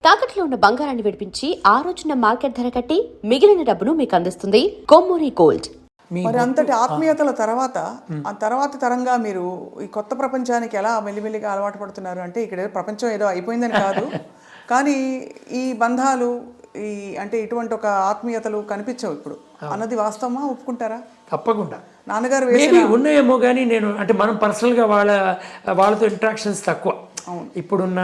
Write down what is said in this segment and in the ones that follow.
తాకట్లో ఉన్న బంగారాన్ని విడిపించి ఆ రోజున మార్కెట్ ధర కట్టి మిగిలిన డబ్బును మీకు అందిస్తుంది కొమ్మూరి గోల్డ్. మరి అంతటి ఆత్మీయతల తర్వాత ఆ తర్వాత తరంగా మీరు ఈ కొత్త ప్రపంచానికి ఎలా మెల్లిమెల్లిగా అలవాటు పడుతున్నారు అంటే ఇక్కడ ప్రపంచం ఏదో అయిపోయిందని కాదు కానీ ఈ బంధాలు ఈ అంటే ఇటువంటి ఒక ఆత్మీయతలు కనిపించవు ఇప్పుడు అన్నది వాస్తవమా, ఒప్పుకుంటారా? తప్పకుండా నాన్నగారు ఉన్నాయేమో కానీ నేను అంటే మనం పర్సనల్గా వాళ్ళతో ఇంట్రాక్షన్స్ తక్కువ. ఇప్పుడున్న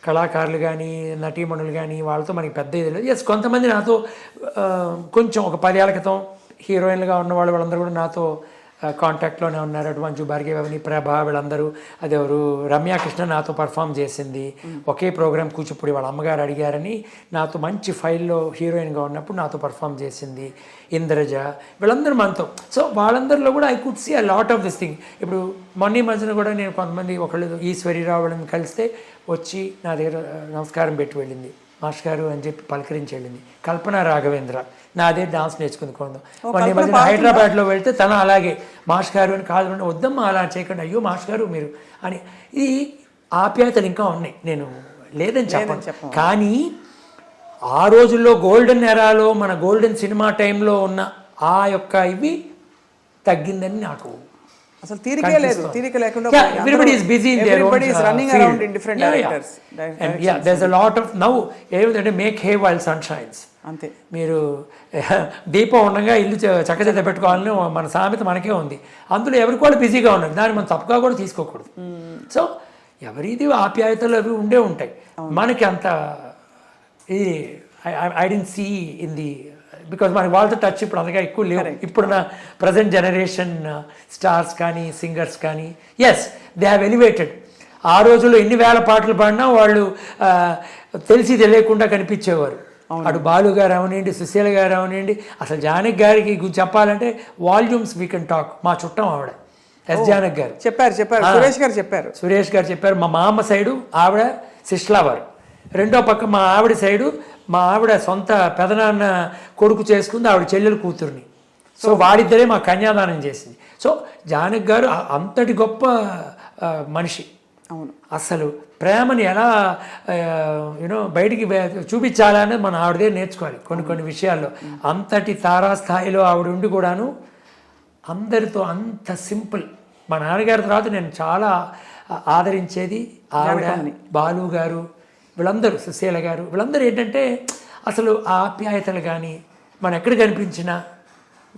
కళాకారులు కానీ నటీమణులు కానీ వాళ్ళతో మనకి పెద్ద ఇది లేదు. ఎస్, కొంతమంది నాతో కొంచెం ఒక 10 ఏళ్ల క్రితం హీరోయిన్లుగా ఉన్న వాళ్ళందరూ కూడా నాతో కాంటాక్ట్లోనే ఉన్నారు. అటు మంచు భార్గవి, ప్రభ, వీళ్ళందరూ. అదెవరు రమ్యాకృష్ణ నాతో పర్ఫామ్ చేసింది ఒకే ప్రోగ్రామ్ కూచిపూడి. వాళ్ళ అమ్మగారు అడిగారని నాతో మంచి ఫైల్లో హీరోయిన్గా ఉన్నప్పుడు నాతో పర్ఫామ్ చేసింది. ఇంద్రజ, వీళ్ళందరూ మనతో. సో వాళ్ళందరిలో కూడా I could see a lot of this thing. ఇప్పుడు మొన్న మధ్యన కూడా నేను కొంతమంది ఒకళ్ళు ఈశ్వరిరావు వాళ్ళని కలిస్తే వచ్చి నా దగ్గర నమస్కారం పెట్టి వెళ్ళింది. మాస్టర్ గారు అని చెప్పి పలకరించి వెళ్ళింది. కల్పన రాఘవేంద్ర నా అదే డాన్స్ నేర్చుకుందుకోండి. మొన్న మధ్యన హైదరాబాద్లో వెళ్తే తను అలాగే మాస్టర్ గారు అని కాదు, వద్దమ్మా అలా చేయకండి, అయ్యో మాస్టర్ గారు మీరు అని. ఈ ఆప్యాయతలు ఇంకా ఉన్నాయి, నేను లేదని చెప్పను. కానీ ఆ రోజుల్లో గోల్డెన్ ఎరాలో మన గోల్డెన్ సినిమా టైంలో ఉన్న ఆ యొక్క ఇవి తగ్గిందని నాకు అసలు తీరికే లేదు. తీరిక లేకుండా everybody is busy in their own everybody is running field. around in different directors. And yeah, there's a lot of now ఏమిటంటే make hay while sun shines. అంతే. మీరు దీపం ఉండగా ఇల్లు చక్కచక్క పెట్టుకోవాలని మన సామెత మనకే ఉంది. అందులో ఎవరికి వాళ్ళు బిజీగా ఉన్నారు, దాన్ని మనం తప్పుగా కూడా తీసుకోకూడదు. సో ఎవరిది ఆప్యాయతలు అవి ఉండే ఉంటాయి. మనకి అంత ఇది I don't see in the because మనకి వాళ్ళతో టచ్ ఇప్పుడు అంతగా ఎక్కువ లేవు. ఇప్పుడున్న ప్రజెంట్ జనరేషన్ స్టార్స్ కానీ సింగర్స్ కానీ ఎస్ దే హ్యావ్ ఎలివేటెడ్. ఆ రోజుల్లో ఎన్ని వేల పాటలు పాడినా వాళ్ళు తెలిసి తెలియకుండా కనిపించేవారు. అటు బాలు గారు అవనండి, సుశీల గారు అవనండి, అసలు జానకి గారికి చెప్పాలంటే వాల్యూమ్స్ వీ కెన్ టాక్. మా చుట్టం ఆవిడ ఎస్ జానకి గారు చెప్పారు. సురేష్ గారు చెప్పారు. మా మామ సైడు ఆవిడ సిస్లా వారు, రెండో పక్క మా ఆవిడ సైడు మా ఆవిడ సొంత పెదనాన్న కొడుకు చేసుకుంది ఆవిడ చెల్లెలు కూతుర్ని. సో వాడిద్దరే మా కన్యాదానం చేసింది. సో జానకి గారు అంతటి గొప్ప మనిషి. అవును, అసలు ప్రేమని ఎలా బయటికి చూపించాలని మన ఆవిడదే నేర్చుకోవాలి కొన్ని విషయాల్లో. అంతటి తారాస్థాయిలో ఆవిడ ఉండి కూడాను అందరితో అంత సింపుల్. మా నాన్నగారి తర్వాత నేను చాలా ఆదరించేది ఆవిడ, బాలు గారు, వీళ్ళందరూ, సుశీల గారు, వీళ్ళందరూ ఏంటంటే అసలు ఆ ఆప్యాయతలు కానీ మనం ఎక్కడ కనిపించినా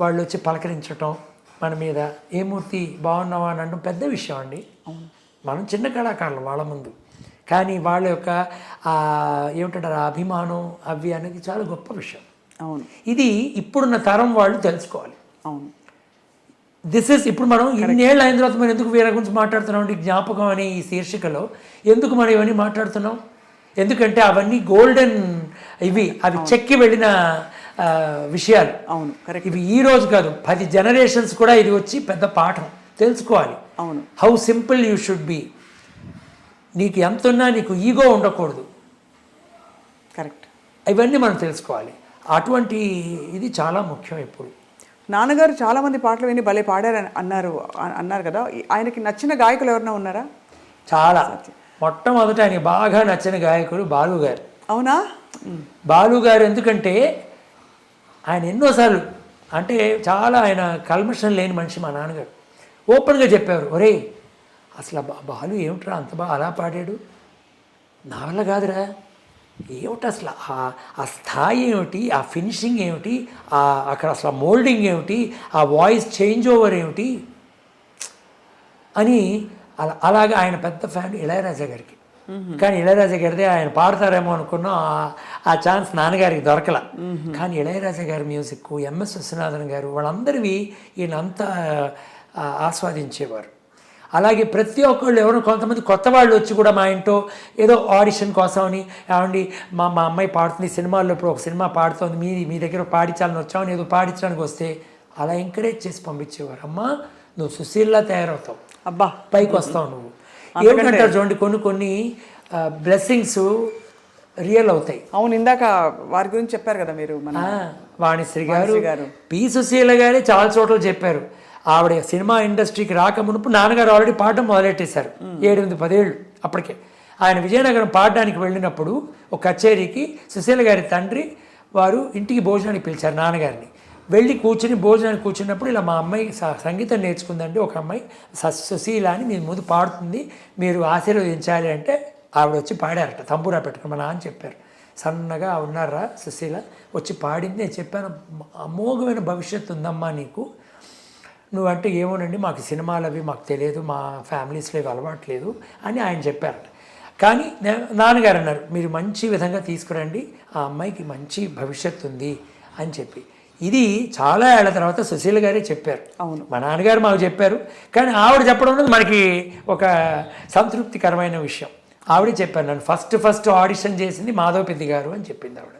వాళ్ళు వచ్చి పలకరించటం, మన మీద ఏ మూర్తి బాగున్నావా అని అనడం పెద్ద విషయం అండి. మనం చిన్న కళాకారులు వాళ్ళ ముందు, కానీ వాళ్ళ యొక్క ఏమిటంటారు అభిమానం అవి అనేది చాలా గొప్ప విషయం. అవును, ఇది ఇప్పుడున్న తరం వాళ్ళు తెలుసుకోవాలి. అవును, దిస్ ఇస్ ఇప్పుడు మనం ఇన్నేళ్ళు అయిన తర్వాత మనం ఎందుకు వీళ్ళ గురించి మాట్లాడుతున్నాం అంటే జ్ఞాపకం అనే ఈ శీర్షికలో ఎందుకు మనం ఇవన్నీ మాట్లాడుతున్నాం? ఎందుకంటే అవన్నీ గోల్డెన్ అవి చెక్కి వెళ్ళిన విషయాలు. అవును, కరెక్ట్. ఇవి ఈ రోజు కాదు, 10 జనరేషన్స్ కూడా ఇది వచ్చి పెద్ద పాఠం తెలుసుకోవాలి. అవును, how simple you should be. నీకు ఎంత ఉన్నా నీకు ఈగో ఉండకూడదు. కరెక్ట్. ఇవన్నీ మనం తెలుసుకోవాలి. అటువంటి ఇది చాలా ముఖ్యం. ఇప్పుడు నాన్నగారు చాలామంది పాటలు విని భలే పాడారని అన్నారు కదా, ఆయనకి నచ్చిన గాయకులు ఎవరైనా ఉన్నారా? చాలా. మొట్టమొదట ఆయనకి బాగా నచ్చిన గాయకుడు బాలు గారు. అవునా? బాలు గారు ఎందుకంటే ఆయన ఎన్నోసార్లు అంటే చాలా ఆయన కల్మషం లేని మనిషి. మా నాన్నగారు ఓపెన్గా చెప్పారు, ఒరే అసలు బాలు ఏమిట్రా అంత బాగా అలా పాడాడు, నా వల్ల కాదురా, ఏమిటి అసలు ఆ స్థాయి ఏమిటి, ఆ ఫినిషింగ్ ఏమిటి, అక్కడ అసలు ఆ మోల్డింగ్ ఏమిటి, ఆ వాయిస్ చేంజ్ ఓవర్ ఏమిటి అని అలాగే ఆయన పెద్ద ఫ్యాన్ ఇళయరాజా గారికి. కానీ ఇళయరాజా గారిదే ఆయన పాడతారేమో అనుకున్నాం, ఆ ఛాన్స్ నాన్నగారికి దొరకల. కానీ ఇళయరాజా గారి మ్యూజిక్, ఎంఎస్ విశ్వనాథన్ గారు వాళ్ళందరివి ఈయనంతా ఆస్వాదించేవారు. అలాగే ప్రతి ఒక్కళ్ళు ఎవరో కొంతమంది కొత్త వాళ్ళు వచ్చి కూడా మా ఇంట్లో ఏదో ఆడిషన్ కోసమని, ఏమండి మా అమ్మాయి పాడుతుంది సినిమాల్లో, ఇప్పుడు ఒక సినిమా పాడుతుంది, మీ దగ్గర పాడించాలని వచ్చామని ఏదో పాడించడానికి వస్తే అలా ఎంకరేజ్ చేసి పంపించేవారు. అమ్మా నువ్వు సుశీల్లా తయారవుతావు, అబ్బా పైకి వస్తావు నువ్వు. ఏమిటంటారు చూడండి, కొన్ని బ్లెస్సింగ్స్ రియల్ అవుతాయి. అవును, ఇందాక వారి గురించి చెప్పారు కదా మీరు. వాణిశ్రీ గారు, పి సుశీల గారే చాలా చోట్ల చెప్పారు. ఆవిడ సినిమా ఇండస్ట్రీకి రాక మునుపు నాన్నగారు ఆల్రెడీ పాడటం మొదలెట్టేశారు. 7-8 10 ఏళ్ళు అప్పటికే. ఆయన విజయనగరం పాడడానికి వెళ్ళినప్పుడు ఒక కచేరీకి సుశీల గారి తండ్రి వారు ఇంటికి భోజనానికి పిలిచారు నాన్నగారిని. వెళ్ళి కూర్చుని భోజనానికి కూర్చున్నప్పుడు ఇలా మా అమ్మాయి సంగీతం నేర్చుకుందండి, ఒక అమ్మాయి సుశీల అని మీ ముందు పాడుతుంది, మీరు ఆశీర్వదించాలి అంటే ఆవిడ వచ్చి పాడారట, తంబూరా పెట్టుకుని మా నాన్న చెప్పారు. సన్నగా ఉన్నారా సుశీల వచ్చి పాడింది. నేను చెప్పాను, అమోఘమైన భవిష్యత్తు ఉందమ్మా నీకు, నువ్వంటే ఏమోనండి మాకు సినిమాలు అవి మాకు తెలియదు, మా ఫ్యామిలీస్లో ఇవి అలవాట్లేదు అని ఆయన చెప్పారట. కానీ నాన్నగారు అన్నారు, మీరు మంచి విధంగా తీసుకురండి, ఆ అమ్మాయికి మంచి భవిష్యత్తు ఉంది అని చెప్పి. ఇది చాలా ఏళ్ల తర్వాత సుశీల గారే చెప్పారు. అవును, మా నాన్నగారు మాకు చెప్పారు, కానీ ఆవిడ చెప్పడం అనేది మనకి ఒక సంతృప్తికరమైన విషయం. ఆవిడే చెప్పారు, నన్ను ఫస్ట్ ఆడిషన్ చేసింది మాధవపెద్ది గారు అని చెప్పింది ఆవిడ.